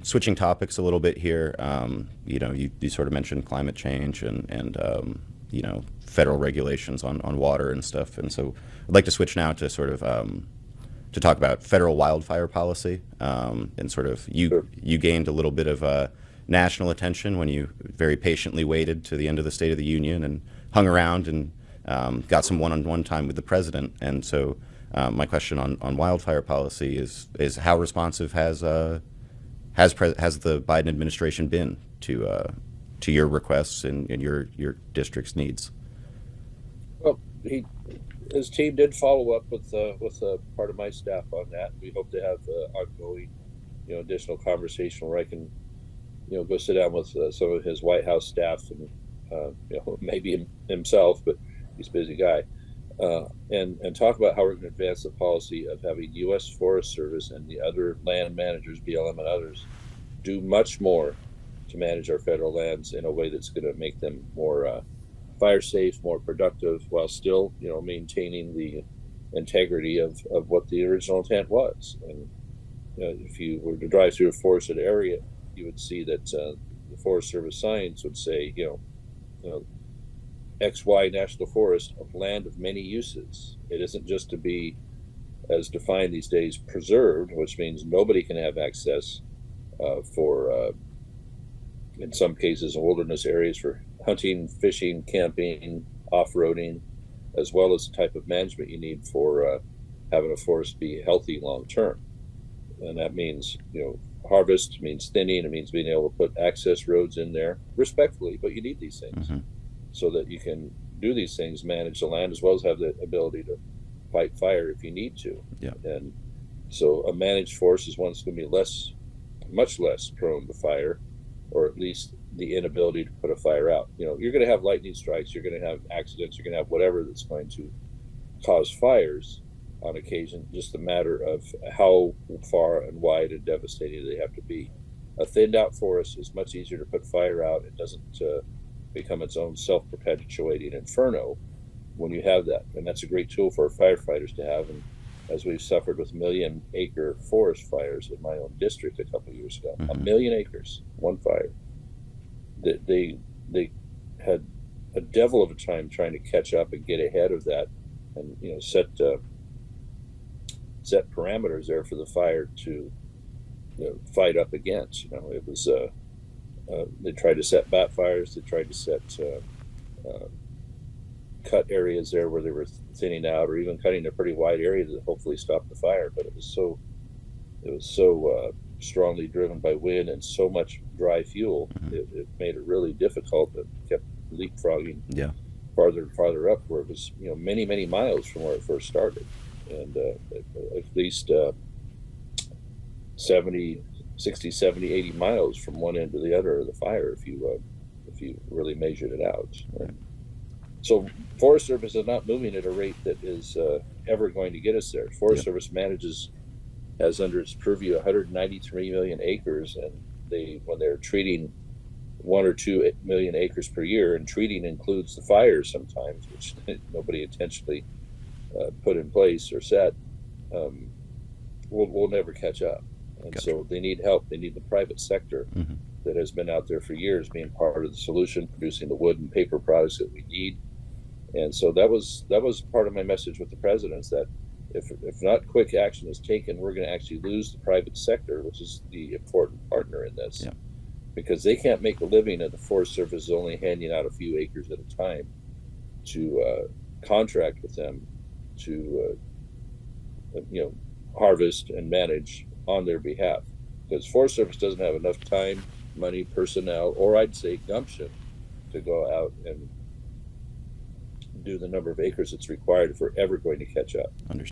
Switching topics a little bit here, you sort of mentioned climate change and federal regulations on water and stuff. And so I'd like to switch now to sort of to talk about federal wildfire policy. And sort of Sure. you gained a little bit of national attention when you very patiently waited to the end of the State of the Union and hung around and got some one-on-one time with the president. And so my question on wildfire policy is how responsive has the Biden administration been to your requests and your district's needs? Well, his team did follow up with part of my staff on that. We hope to have ongoing, additional conversation where I can, go sit down with some of his White House staff and, maybe himself, but he's a busy guy, and talk about how we're going to advance the policy of having U.S. Forest Service and the other land managers, BLM and others, do much more to manage our federal lands in a way that's going to make them more fire safe, more productive, while still, maintaining the integrity of what the original intent was. And if you were to drive through a forested area, you would see that the Forest Service signs would say, XY National Forest, of land of many uses. It isn't just to be, as defined these days, preserved, which means nobody can have access for, in some cases, wilderness areas for hunting, fishing, camping, off-roading, as well as the type of management you need for having a forest be healthy long-term. And that means, harvest, means thinning, it means being able to put access roads in there respectfully, but you need these things so that you can do these things, manage the land, as well as have the ability to fight fire if you need to. Yeah. And so a managed forest is one that's going to be much less prone to fire, or at least the inability to put a fire out. You're going to have lightning strikes, you're going to have accidents, you're going to have whatever that's going to cause fires on occasion, just a matter of how far and wide and devastating they have to be. A thinned out forest is much easier to put fire out. It doesn't become its own self-perpetuating inferno when you have that. And that's a great tool for firefighters to have. And as we've suffered with 1,000,000-acre forest fires in my own district a couple of years ago, 1,000,000 acres, one fire, they had a devil of a time trying to catch up and get ahead of that, and set parameters there for the fire to fight up against. It was they tried to set bat fires, they tried to set cut areas there where they were thinning out, or even cutting a pretty wide area to hopefully stop the fire. But it was so strongly driven by wind and so much dry fuel, it made it really difficult. It kept leapfrogging farther and farther up, where it was many miles from where it first started, and at least 60, 70, 80 miles from one end to the other of the fire, if you really measured it out. Right? So Forest Service is not moving at a rate that is ever going to get us there. Forest Service has under its purview 193 million acres, and when they're treating 1 or 2 million acres per year, and treating includes the fires sometimes, which nobody intentionally put in place or set, we'll never catch up. And Gotcha. So they need help. They need the private sector that has been out there for years being part of the solution, producing the wood and paper products that we need. And so that was part of my message with the president, is that if not quick action is taken, we're going to actually lose the private sector, which is the important partner in this. Yeah. Because they can't make a living, and the Forest Service is only handing out a few acres at a time to contract with them to harvest and manage on their behalf. Because Forest Service doesn't have enough time, money, personnel, or I'd say gumption, to go out and do the number of acres that's required if we're ever going to catch up. Understood.